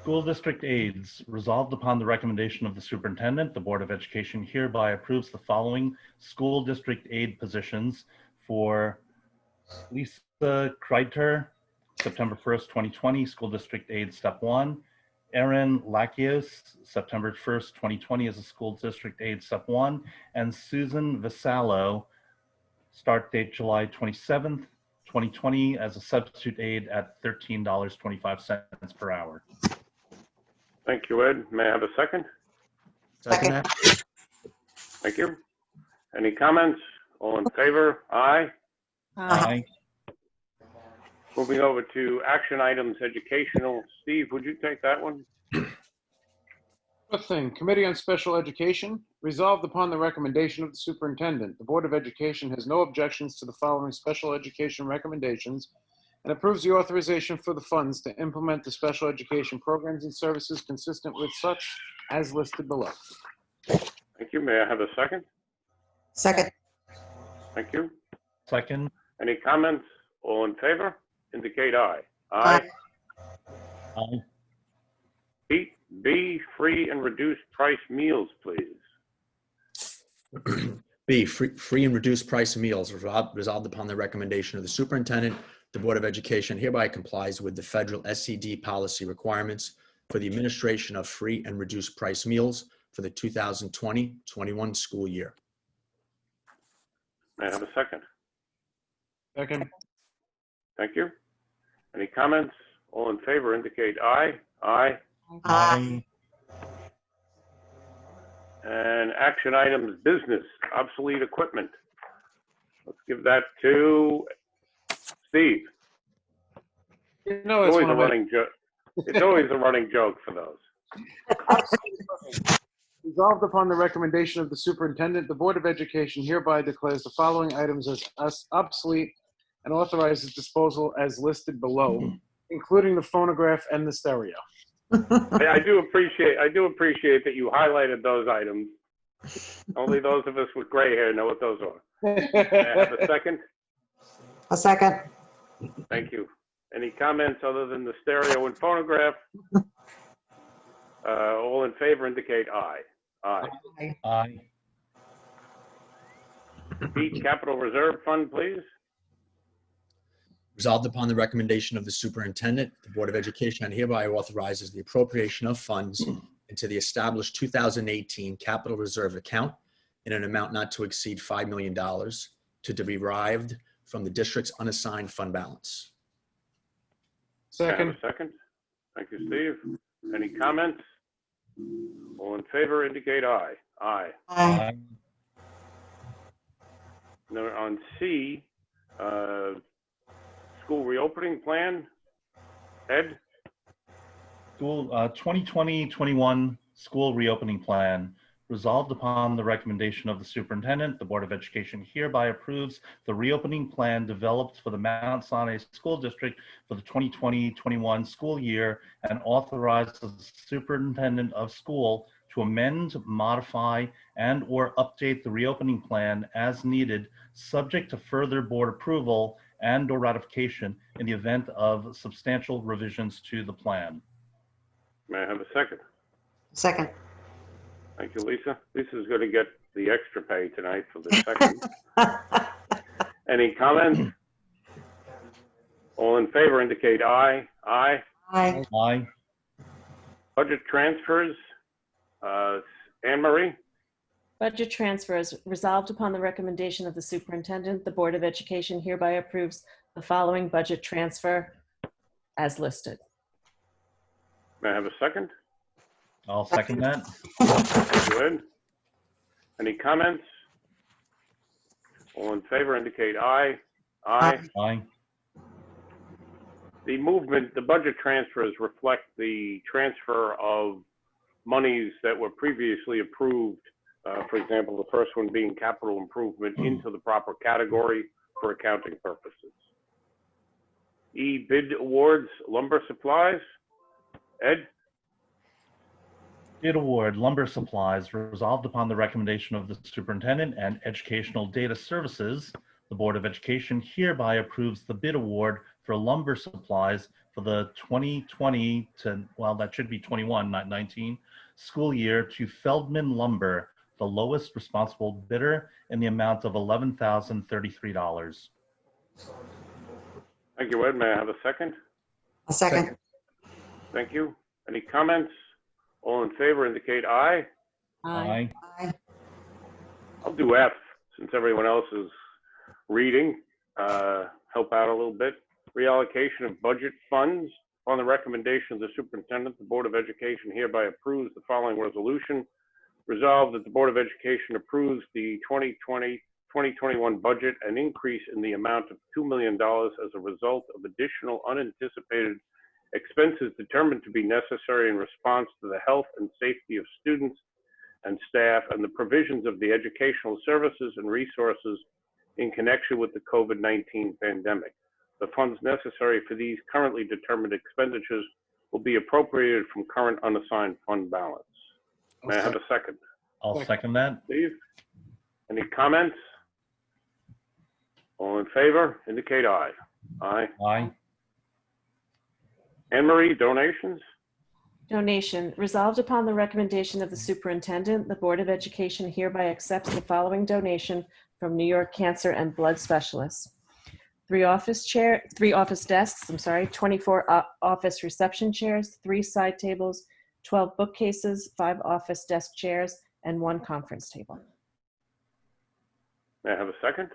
School district aides, resolved upon the recommendation of the superintendent, the Board of Education hereby approves the following school district aide positions for Lisa Kreiter, September 1st, 2020, school district aide step 1. Erin Lakios, September 1st, 2020 as a school district aide step 1. And Susan Vasallo, start date July 27th, 2020 as a substitute aide at $13.25 per hour. Thank you, Ed. May I have a second? Second that? Thank you. Any comments? All in favor? Aye. Aye. Moving over to action items, educational. Steve, would you take that one? Good thing. Committee on Special Education, resolved upon the recommendation of the superintendent. The Board of Education has no objections to the following special education recommendations and approves the authorization for the funds to implement the special education programs and services consistent with such as listed below. Thank you. May I have a second? Second. Thank you. Second. Any comments? All in favor indicate aye. Aye. Aye. Pete, B, free and reduced price meals, please. B, free and reduced price meals, resolved upon the recommendation of the superintendent. The Board of Education hereby complies with the federal SED policy requirements for the administration of free and reduced price meals for the 2020-21 school year. May I have a second? Second. Thank you. Any comments? All in favor indicate aye. Aye. Aye. And action items, business, obsolete equipment. Let's give that to Steve. You know, It's it's always one a of my running joke. It's always a running joke for those. Resolved upon the recommendation of the superintendent, the Board of Education hereby declares the following items as obsolete and authorizes disposal as listed below, including the phonograph and the stereo. I do appreciate that you highlighted those items. Only those of us with gray hair know what those are. May I have a second? A second. Thank you. Any comments other than the stereo and phonograph? All in favor indicate aye. Aye. Aye. Pete, Capital Reserve Fund, please. Resolved upon the recommendation of the superintendent, the Board of Education hereby authorizes the appropriation of funds into the established 2018 capital reserve account in an amount not to exceed $5 million to be derived from the district's unassigned fund balance. May I have Second. a second? Thank you, Steve. Any comments? All in favor indicate aye. Aye. Aye. Now on C, school reopening plan. Ed? School 2020-21 school reopening plan, resolved upon the recommendation of the superintendent, the Board of Education hereby approves the reopening plan developed for the Mount Sinai School District for the 2020-21 school year and authorizes the superintendent of school to amend, modify, and/or update the reopening plan as needed, subject to further board approval and/or ratification in the event of substantial revisions to the plan. May I have a second? Second. Thank you, Lisa. Lisa's going to get the extra pay tonight for the second. Any comments? All in favor indicate aye. Aye. Aye. Aye. Budget transfers. Anne Marie? Budget transfers. Resolved upon the recommendation of the superintendent, the Board of Education hereby approves the following budget transfer as listed. May I have a second? I'll second that. Thank you, Ed. Any comments? All in favor indicate aye. Aye. Aye. The budget transfers reflect the transfer of monies that were previously approved. For example, the first one being capital improvement into the proper category for accounting purposes. E, bid awards, lumber supplies. Ed? Bid award lumber supplies. Resolved upon the recommendation of the superintendent and educational data services, the Board of Education hereby approves the bid award for lumber supplies for the 2020 to, well, that should be 21, not 19, school year to Feldman Lumber, the lowest responsible bidder, in the amount of $11,033. Thank you, Ed. May I have a second? A second. Thank you. Any comments? All in favor indicate aye. Aye. Aye. I'll do F since everyone else is reading. Help out a little bit. Reallocation of budget funds. On the recommendation of the superintendent, the Board of Education hereby approves the following resolution. Resolved that the Board of Education approves the 2020-2021 budget, an increase in the amount of $2 million as a result of additional unanticipated expenses determined to be necessary in response to the health and safety of students and staff and the provisions of the educational services and resources in connection with the COVID-19 pandemic. The funds necessary for these currently determined expenditures will be appropriated from current unassigned fund balance. May I have a second? I'll second that. Steve? Any comments? All in favor indicate aye. Aye. Aye. Anne Marie, donations? Donation. Resolved upon the recommendation of the superintendent, the Board of Education hereby accepts the following donation from New York Cancer and Blood Specialists. 3 office desks, 24 office reception chairs, 3 side tables, 12 bookcases, 5 office desk chairs, and 1 conference table. May I have a second?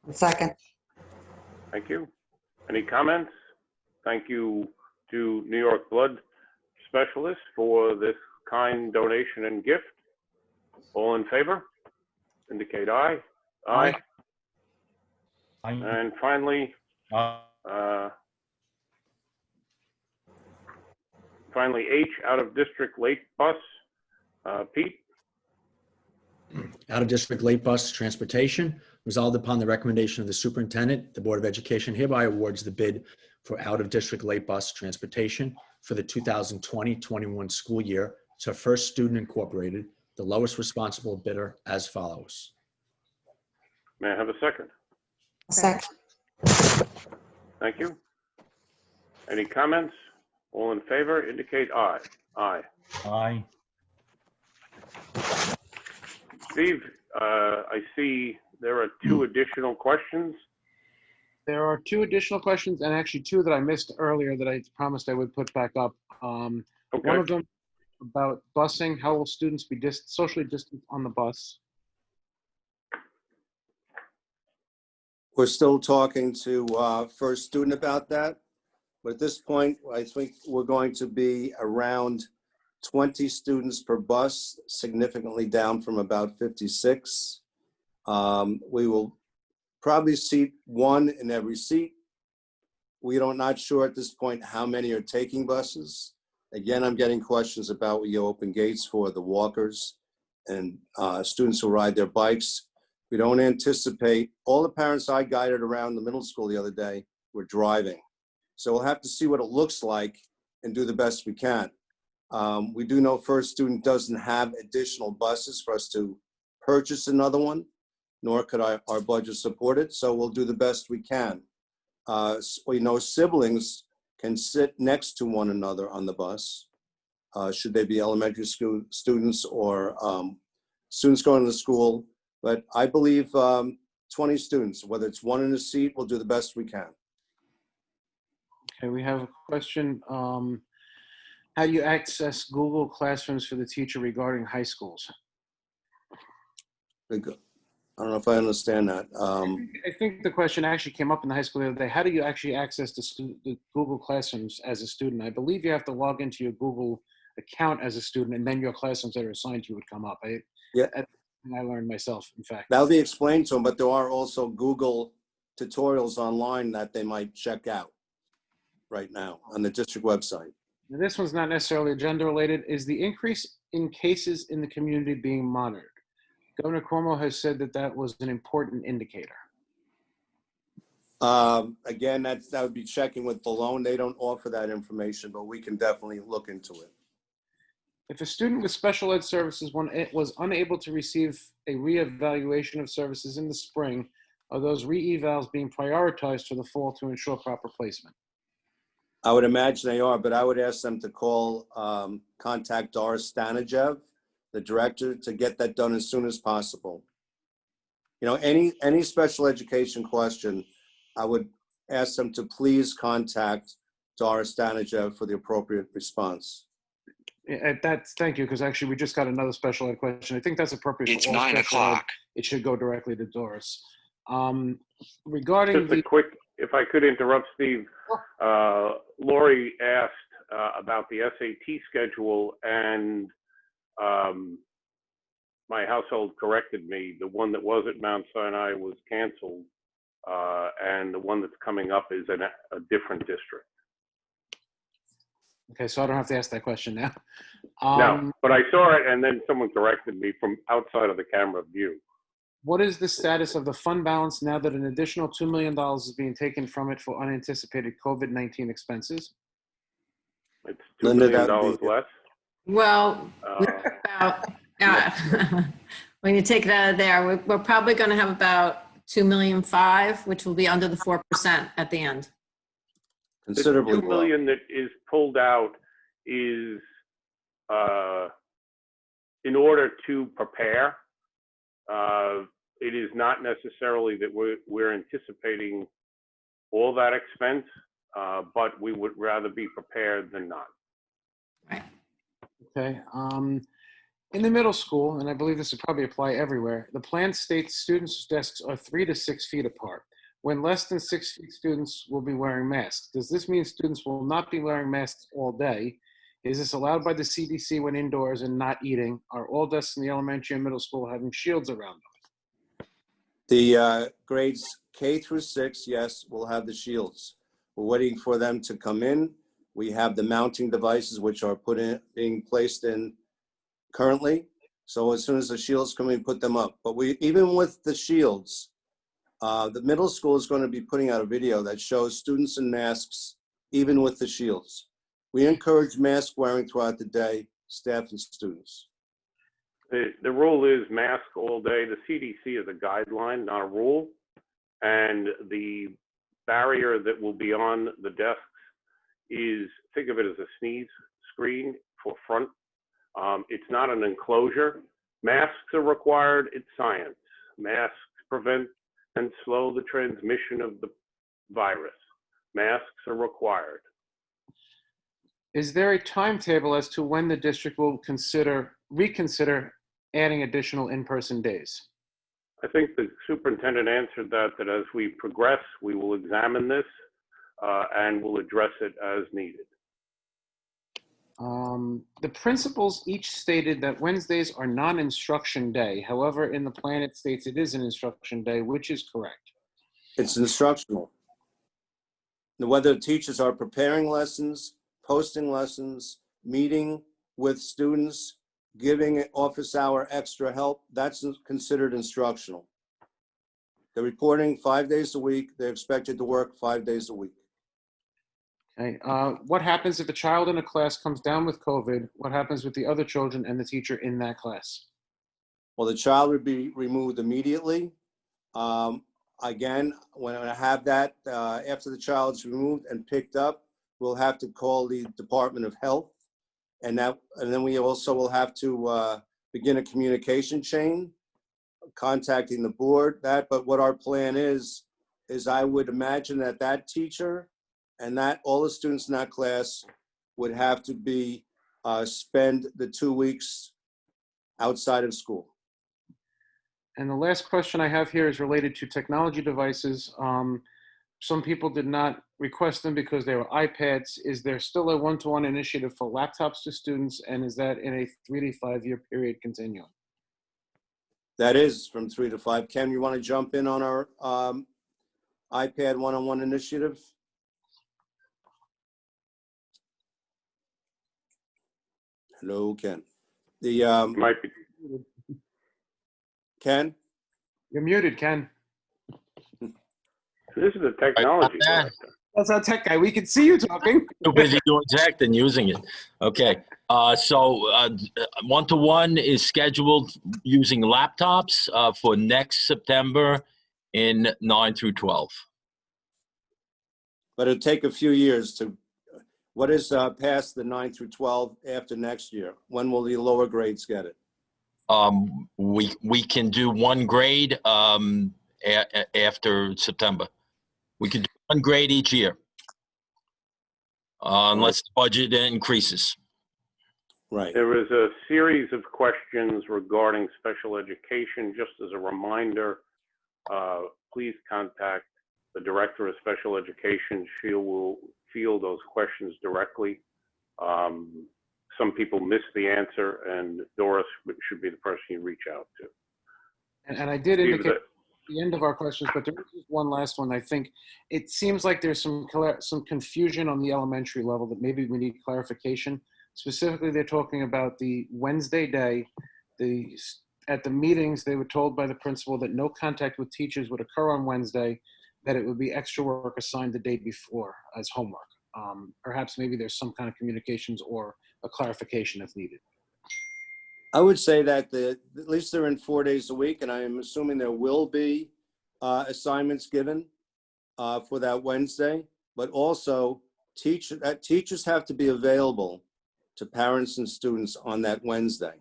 A second. Thank you. Any comments? Thank you to New York Blood Specialists for this kind donation and gift. All in favor indicate aye. Aye. Aye. And finally, H, out of district late bus. Pete? Out of district late bus transportation. Resolved upon the recommendation of the superintendent, the Board of Education hereby awards the bid for out of district late bus transportation for the 2020-21 school year to First Student Incorporated, the lowest responsible bidder, as follows. May I have a second? A second. Thank you. Any comments? All in favor indicate aye. Aye. Aye. Steve, I see there are 2 additional questions. There are 2 additional questions, and actually 2 that I missed earlier that I promised I would put back up. One Okay. of them about busing. How will students be socially distanced on the bus? We're still talking to First Student about that. But at this point, I think we're going to be around 20 students per bus, significantly down from about 56. We will probably seat 1 in every seat. We're not sure at this point how many are taking buses. Again, I'm getting questions about will you open gates for the walkers and students who ride their bikes. We don't anticipate, all the parents I guided around the middle school the other day were driving. So we'll have to see what it looks like and do the best we can. We do know First Student doesn't have additional buses for us to purchase another one, nor could our budget support it. So we'll do the best we can. We know siblings can sit next to one another on the bus. should they be elementary school students or students going to school. But I believe 20 students, whether it's one in a seat, we'll do the best we can. Okay, we have a question. How do you access Google Classrooms for the teacher regarding high schools? I don't know if I understand that. I think the question actually came up in the high school the other day. How do you actually access the Google Classrooms as a student? I believe you have to log into your Google account as a student, and then your classrooms that are assigned to you would come up. Yeah. I learned myself, in fact. That'll be explained to them, but there are also Google tutorials online that they might check out right now on the district website. Now, this one's not necessarily gender related. Is the increase in cases in the community being monitored? Governor Cuomo has said that that was an important indicator. Again, that would be checking with Bologna. They don't offer that information, but we can definitely look into it. If a student with special ed services was unable to receive a reevaluation of services in the spring, are those re-evals being prioritized for the fall to ensure proper placement? I would imagine they are, but I would ask them to contact Doris Stanajev, the director, to get that done as soon as possible. You know, any special education question, I would ask them to please contact Doris Stanajev for the appropriate response. Thank you, because actually we just got another special ed question. I think that's appropriate. It's for all 9 special o'clock. Ed. It should go directly to Doris. Regarding Just a quick, if I could interrupt, Steve. Lori asked about the SAT schedule, and my household corrected me. The one that was at Mount Sinai was canceled, and the one that's coming up is in a different district. Okay, so I don't have to ask that question now. No, but I saw it, and then someone corrected me from outside of the camera view. What is the status of the fund balance now that an additional $2 million is being taken from it for unanticipated COVID-19 expenses? It's $2 Linda, million that would be- less. Well, we're about, when you take it out of there, we're probably going to have about 2.5 million, which will be under the 4% at the end. Considerably The $2 million that is pulled out is in order to prepare. It is not necessarily that we're anticipating all that expense, but we would rather be prepared than not. Right. Okay. In the middle school, and I believe this would probably apply everywhere, the plan states students' desks are 3 to 6 feet apart. When less than 6 feet, students will be wearing masks. Does this mean students will not be wearing masks all day? Is this allowed by the CDC when indoors and not eating? Are all desks in the elementary and middle school having shields around them? The grades K through 6, yes, will have the shields. We're waiting for them to come in. We have the mounting devices, which are being placed in currently. So as soon as the shields come in, put them up. But even with the shields, the middle school is going to be putting out a video that shows students in masks, even with the shields. We encourage mask wearing throughout the day, staff and students. The rule is mask all day. The CDC is a guideline, not a rule. And the barrier that will be on the desks is, think of it as a sneeze screen for front. It's not an enclosure. Masks are required. It's science. Masks prevent and slow the transmission of the virus. Masks are required. Is there a timetable as to when the district will reconsider adding additional in-person days? I think the superintendent answered that as we progress, we will examine this and we'll address it as needed. The principals each stated that Wednesdays are non-instruction day. However, in the plan, it states it is an instruction day, which is correct. It's instructional. Whether teachers are preparing lessons, posting lessons, meeting with students, giving office hour extra help, that's considered instructional. They're reporting 5 days a week. They're expected to work 5 days a week. Okay. What happens if a child in a class comes down with COVID? What happens with the other children and the teacher in that class? Well, the child would be removed immediately. Again, when I have that, after the child's removed and picked up, we'll have to call the Department of Health And then we also will have to begin a communication chain, contacting the board, but what our plan is I would imagine that teacher and all the students in that class would have to be, spend the 2 weeks outside of school. And the last question I have here is related to technology devices. Some people did not request them because they were iPads. Is there still a one-to-one initiative for laptops to students? And is that in a 3 to 5 year period continuum? That is from 3 to 5. Ken, you want to jump in on our iPad one-on-one initiative? Hello, Ken. Might be. Ken? You're muted, Ken. This is a technology that. director. That's our tech guy. We can see you talking. Too busy doing tech than using it. Okay. So one-to-one is scheduled using laptops for next September in 9 through 12. But it'll take a few years to, what is past the 9 through 12 after next year? When will the lower grades get it? We can do one grade after September. We can do one grade each year, unless the budget increases. Right. There is a series of questions regarding special education. Just as a reminder, please contact the Director of Special Education. She will field those questions directly. Some people miss the answer, and Doris should be the person you reach out to. And I did indicate the end of our questions, but there is one last one. I think it seems like there's some confusion on the elementary level that maybe we need clarification. Specifically, they're talking about the Wednesday day. At the meetings, they were told by the principal that no contact with teachers would occur on Wednesday, that it would be extra work assigned the day before as homework. Perhaps maybe there's some kind of communications or a clarification if needed. I would say that at least they're in 4 days a week, and I am assuming there will be assignments given for that Wednesday, but also teachers have to be available to parents and students on that Wednesday.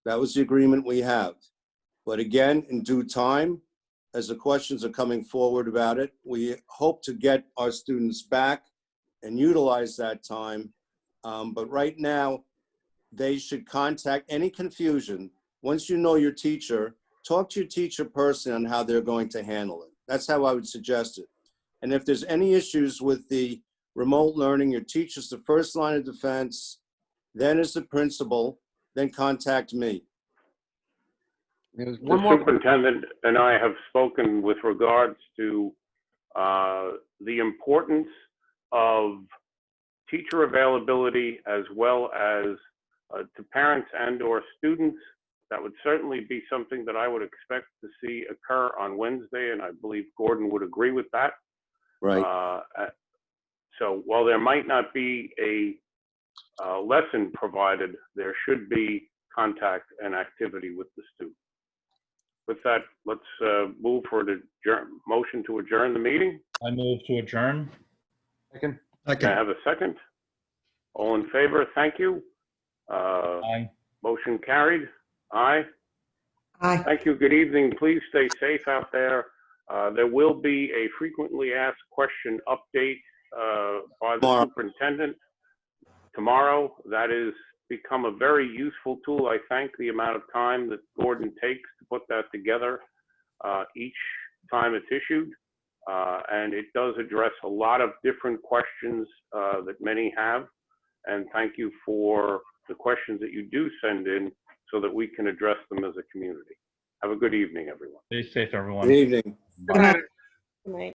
That was the agreement we have. But again, in due time, as the questions are coming forward about it, we hope to get our students back and utilize that time. But right now, they should contact any confusion. Once you know your teacher, talk to your teacher personally on how they're going to handle it. That's how I would suggest it. And if there's any issues with the remote learning, your teacher's the first line of defense, then is the principal, then contact me. There's The one more. superintendent and I have spoken with regards to the importance of teacher availability as well as to parents and or students. That would certainly be something that I would expect to see occur on Wednesday, and I believe Gordon would agree with that. Right. So while there might not be a lesson provided, there should be contact and activity with the student. With that, let's move for the motion to adjourn the meeting. I move to adjourn. Second. Can I have a second? All in favor? Thank you. Aye. Motion carried. Aye. Aye. Thank you. Good evening. Please stay safe out there. There will be a frequently asked question update by the superintendent tomorrow. That is become a very useful tool. I thank the amount of time that Gordon takes to put that together each time it's issued. And it does address a lot of different questions that many have. And thank you for the questions that you do send in so that we can address them as a community. Have a good evening, everyone. Stay safe, everyone. Good evening. Good night. Good night.